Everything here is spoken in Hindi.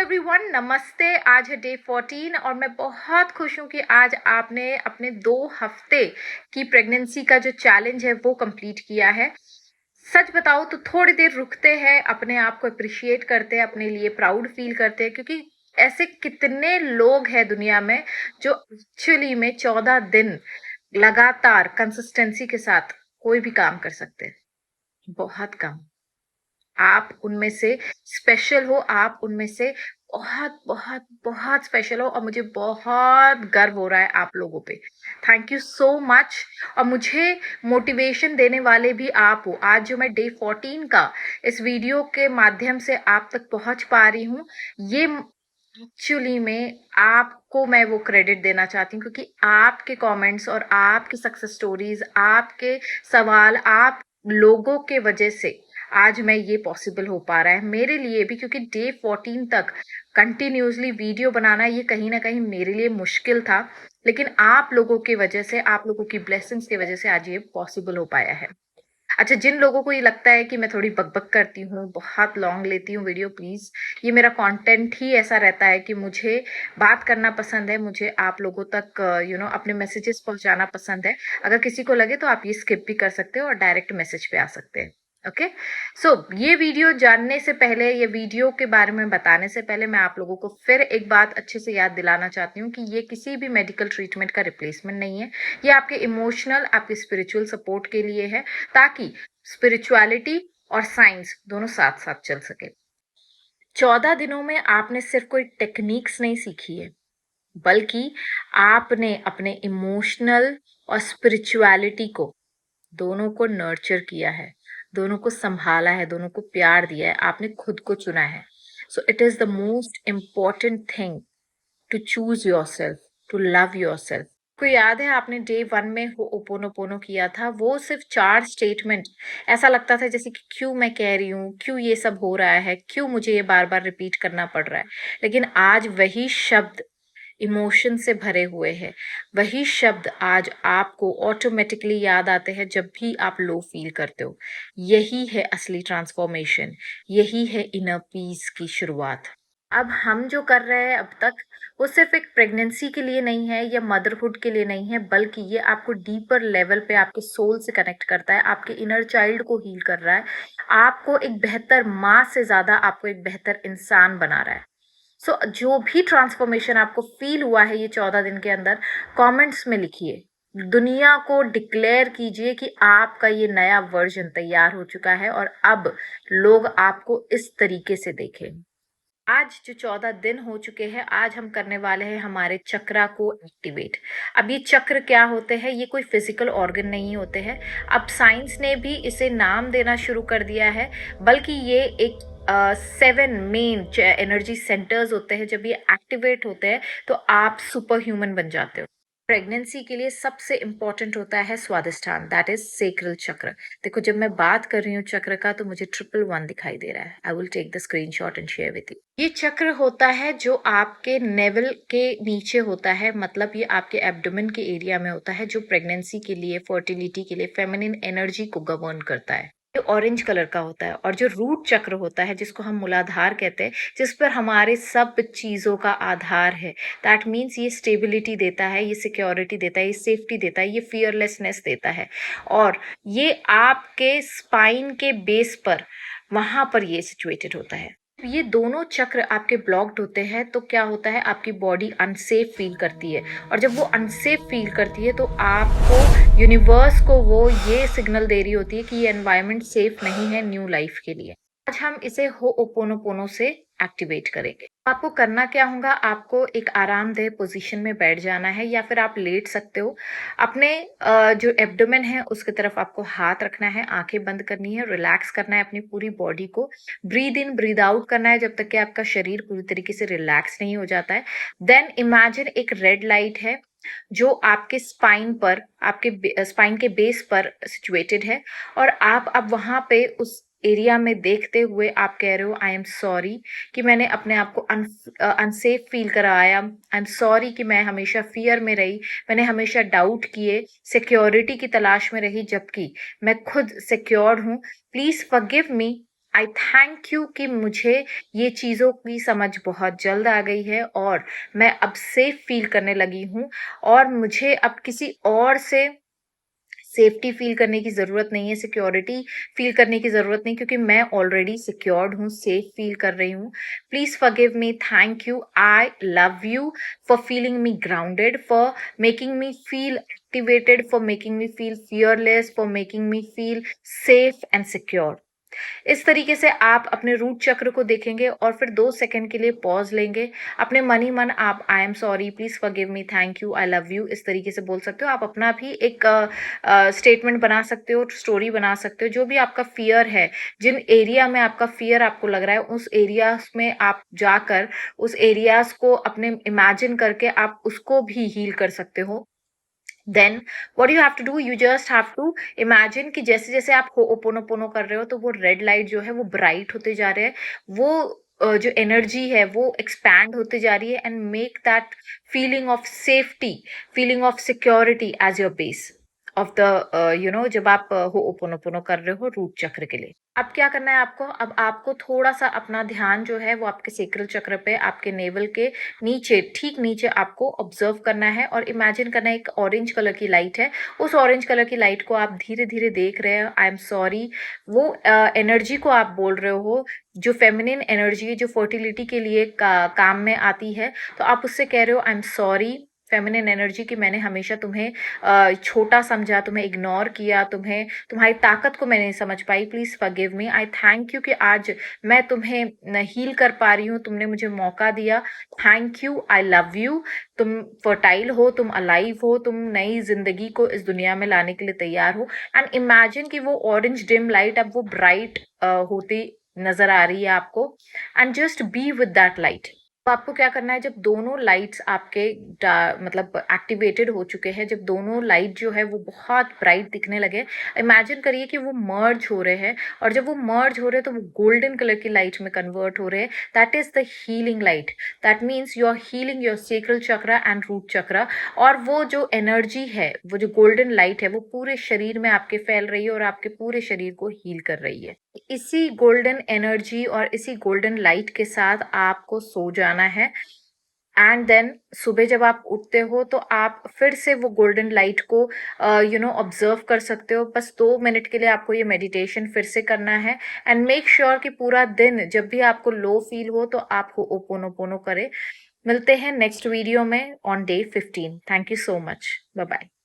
एवरीवन, नमस्ते। आज है डे 14 और मैं बहुत खुश हूँ कि आज आपने अपने 2 हफ्ते की प्रेगनेंसी का जो चैलेंज है वो कंप्लीट किया है। सच बताओ तो थोड़ी देर रुकते हैं, अपने आप को अप्रिशिएट करते हैं, अपने लिए प्राउड फील करते हैं, क्योंकि ऐसे कितने लोग हैं दुनिया में जो एक्चुअली में 14 दिन लगातार कंसिस्टेंसी के साथ कोई भी काम कर सकते हैं। बहुत कम। आप उनमें से स्पेशल हो, आप उनमें से बहुत बहुत बहुत स्पेशल हो और मुझे बहुत गर्व हो रहा है आप लोगों पे। Thank you so much. और मुझे मोटिवेशन देने वाले भी आप हो। आज जो मैं डे 14 का इस वीडियो के माध्यम से आप तक पहुंच पा रही हूँ, ये एक्चुअली में आपको मैं वो क्रेडिट देना चाहती हूँ, क्योंकि आपके कमेंट्स और आपकी सक्सेस स्टोरीज, आपके सवाल, आप लोगों के वजह से आज मैं ये पॉसिबल हो पा रहा है मेरे लिए भी। क्योंकि डे 14 तक कंटिन्यूसली वीडियो बनाना ये कहीं ना कहीं मेरे लिए मुश्किल था, लेकिन आप लोगों की वजह से, आप लोगों की ब्लेसिंग्स की वजह से आज ये पॉसिबल हो पाया है। अच्छा, जिन लोगों को ये लगता है कि मैं थोड़ी बकबक करती हूँ, बहुत लॉन्ग लेती हूँ वीडियो, प्लीज, ये मेरा कंटेंट ही ऐसा रहता है कि मुझे बात करना पसंद है, मुझे आप लोगों तक अपने मैसेजेस पहुंचाना पसंद है। अगर किसी को लगे तो आप ये स्किप भी कर सकते हो और डायरेक्ट मैसेज पे आ सकते हैं। ओके, सो ये वीडियो जानने से पहले, ये वीडियो के बारे में बताने से पहले, मैं आप लोगों को फिर एक बात अच्छे से याद दिलाना चाहती हूँ कि ये किसी भी मेडिकल ट्रीटमेंट का रिप्लेसमेंट नहीं है। ये आपके इमोशनल, आपके स्पिरिचुअल सपोर्ट के लिए है, ताकि स्पिरिचुअलिटी और साइंस दोनों साथ साथ चल सके। 14 दिनों में आपने सिर्फ कोई टेक्निक्स नहीं सीखी है, बल्कि आपने अपने इमोशनल और स्पिरिचुअलिटी को, दोनों को नर्चर किया है, दोनों को संभाला है, दोनों को प्यार दिया है, आपने खुद को चुना है। So it is the most important thing to choose yourself, to love yourself. को याद है आपने डे 1 में हो ओपोनोपोनो किया था, वो सिर्फ 4 स्टेटमेंट, ऐसा लगता था जैसे कि क्यों मैं कह रही हूँ, क्यों ये सब हो रहा है, क्यों मुझे ये बार बार रिपीट करना पड़ रहा है। लेकिन आज वही शब्द इमोशन से भरे हुए हैं, वही शब्द आज आपको ऑटोमेटिकली याद आते हैं जब भी आप लो फील करते हो। यही है असली ट्रांसफॉर्मेशन, यही है इनर पीस की शुरुआत। अब हम जो कर रहे हैं अब तक, वो सिर्फ एक प्रेगनेंसी के लिए नहीं है या मदरहुड के लिए नहीं है, बल्कि ये आपको डीपर लेवल पे आपके सोल से कनेक्ट करता है, आपके इनर चाइल्ड को हील कर रहा है, आपको एक बेहतर माँ से ज्यादा आपको एक बेहतर इंसान बना रहा है। सो जो भी ट्रांसफॉर्मेशन आपको फील हुआ है ये 14 दिन के अंदर, कमेंट्स में लिखिए, दुनिया को डिक्लेयर कीजिए कि आपका ये नया वर्जन तैयार हो चुका है और अब लोग आपको इस तरीके से देखें। आज जो 14 दिन हो चुके हैं, आज हम करने वाले हैं हमारे चक्रा को एक्टिवेट। अब ये चक्र क्या होते हैं? ये कोई फिजिकल ऑर्गन नहीं होते हैं। अब साइंस ने भी इसे नाम देना शुरू कर दिया है, बल्कि ये एक 7 मेन एनर्जी सेंटर्स होते हैं। जब ये एक्टिवेट होते हैं तो आप सुपर ह्यूमन बन जाते हो। प्रेगनेंसी के लिए सबसे इंपॉर्टेंट होता है स्वादिष्ठान, दैट इज सेक्रल चक्र। देखो, जब मैं बात कर रही हूँ चक्र का तो मुझे 111 दिखाई दे रहा है। I will take the screenshot and share with you. ये चक्र होता है जो आपके नेवल के नीचे होता है, मतलब ये आपके एब्डोमेन के एरिया में होता है, जो प्रेगनेंसी के लिए, फर्टिलिटी के लिए, फेमिनिन एनर्जी को गवर्न करता है। ये ऑरेंज कलर का होता है। और जो रूट चक्र होता है, जिसको हम मूलाधार कहते हैं, जिस पर हमारे सब चीजों का आधार है, दैट मीन्स ये स्टेबिलिटी देता है, ये सिक्योरिटी देता है, ये सेफ्टी देता है, ये फियरलेसनेस देता है। और ये आपके स्पाइन के बेस पर, वहां पर ये सिचुएटेड होता है। ये दोनों चक्र आपके ब्लॉक्ड होते हैं तो क्या होता है, आपकी बॉडी अनसेफ फील करती है। और जब वो अनसेफ फील करती है तो आपको, यूनिवर्स को, वो ये सिग्नल दे रही होती है कि ये एनवायरनमेंट सेफ नहीं है न्यू लाइफ के लिए। आज हम इसे हो ओपोनोपोनो से एक्टिवेट करेंगे। आपको करना क्या होगा, आपको एक आरामदेह पोजीशन में बैठ जाना है, या फिर आप लेट सकते हो। अपने जो एब्डोमेन है उसकी तरफ आपको हाथ रखना है, आंखें बंद करनी है, रिलैक्स करना है अपनी पूरी बॉडी को, ब्रीद इन ब्रीद आउट करना है जब तक कि आपका शरीर पूरी तरीके से रिलैक्स नहीं हो जाता है। देन इमेजिन एक रेड लाइट है जो आपके स्पाइन पर, आपके स्पाइन के बेस पर सिचुएटेड है, और आप अब वहां पे उस एरिया में देखते हुए आप कह रहे हो, आई एम सॉरी कि मैंने अपने आप को अनसेफ फील कराया, आई एम सॉरी कि मैं हमेशा फियर में रही, मैंने हमेशा डाउट किए, सिक्योरिटी की तलाश में रही, जबकि मैं खुद सिक्योर हूँ। Please forgive me, I thank you कि मुझे ये चीज़ों की समझ बहुत जल्द आ गई है और मैं अब सेफ फील करने लगी हूँ और मुझे अब किसी और से सेफ्टी फील करने की ज़रूरत नहीं है, सिक्योरिटी फील करने की ज़रूरत नहीं, क्योंकि मैं ऑलरेडी सिक्योर्ड हूँ, सेफ फील कर रही हूँ। Please forgive me, thank you, I love you for feeling me grounded, for making me feel activated, for making me feel fearless, for making me feel safe and secure. इस तरीके से आप अपने रूट चक्र को देखेंगे और फिर 2 सेकंड के लिए पॉज़ लेंगे। अपने मन ही मन आप I am sorry, please forgive me, thank you, I love you इस तरीके से बोल सकते हो। आप अपना भी एक स्टेटमेंट बना सकते हो, स्टोरी बना सकते हो। जो भी आपका फ़ियर है, जिन एरिया में आपका फ़ियर आपको लग रहा है, उस एरियाज़ में आप जाकर उस एरियाज़ को अपने इमेजिन करके आप उसको भी हील कर सकते हो। Then what you have to do, you just have to imagine कि जैसे जैसे आप होओपोनोपोनो कर रहे हो तो वो रेड लाइट जो है वो ब्राइट होते जा रहे हैं, वो जो एनर्जी है वो एक्सपैंड होते जा रही है, and make that feeling of safety, feeling of security as your base of the जब आप होओपोनोपोनो कर रहे हो रूट चक्र के लिए। अब क्या करना है आपको, अब आपको थोड़ा सा अपना ध्यान जो है वो आपके सेक्रल चक्र पे, आपके नेवल के नीचे, ठीक नीचे आपको ऑब्जर्व करना है और इमेजिन करना है एक ऑरेंज कलर की लाइट है। उस ऑरेंज कलर की लाइट को आप धीरे धीरे देख रहे हैं। आई एम सॉरी, वो एनर्जी को आप बोल रहे हो, जो फेमिनिन एनर्जी है, जो फर्टिलिटी के लिए काम में आती है, तो आप उससे कह रहे हो I am sorry feminine energy की, मैंने हमेशा तुम्हें छोटा समझा, तुम्हें इग्नोर किया, तुम्हारी ताकत को मैं नहीं समझ पाई, please forgive me. I thank you कि आज मैं तुम्हें हील कर पा रही हूँ, तुमने मुझे मौका दिया, thank you, I love you. तुम फर्टाइल हो, तुम अलाइव हो, तुम नई जिंदगी को इस दुनिया में लाने के लिए तैयार हो। एंड इमेजिन कि वो ऑरेंज डिम लाइट अब वो ब्राइट होती नजर आ रही है आपको, and just be with that light. तो आपको क्या करना है, जब दोनों लाइट्स आपके मतलब एक्टिवेटेड हो चुके हैं, जब दोनों लाइट जो है वो बहुत ब्राइट दिखने लगे, इमेजिन करिए कि वो मर्ज हो रहे हैं, और जब वो मर्ज हो रहे हैं तो वो गोल्डन कलर की लाइट में कन्वर्ट हो रहे हैं। That is the healing light, that means you are healing your sacral chakra and root chakra. और वो जो एनर्जी है, वो जो गोल्डन लाइट है, वो पूरे शरीर में आपके फैल रही है और आपके पूरे शरीर को हील कर रही है। इसी गोल्डन एनर्जी और इसी गोल्डन लाइट के साथ आपको सो जाना है, एंड देन सुबह जब आप उठते हो तो आप फिर से वो गोल्डन लाइट को ऑब्जर्व कर सकते हो। बस 2 मिनट के लिए आपको ये मेडिटेशन फिर से करना है, एंड मेक श्योर कि पूरा दिन जब भी आपको लो फील हो तो आप ओपोनोपोनो करें। मिलते हैं नेक्स्ट वीडियो में on day 15। Thank you so much, bye bye.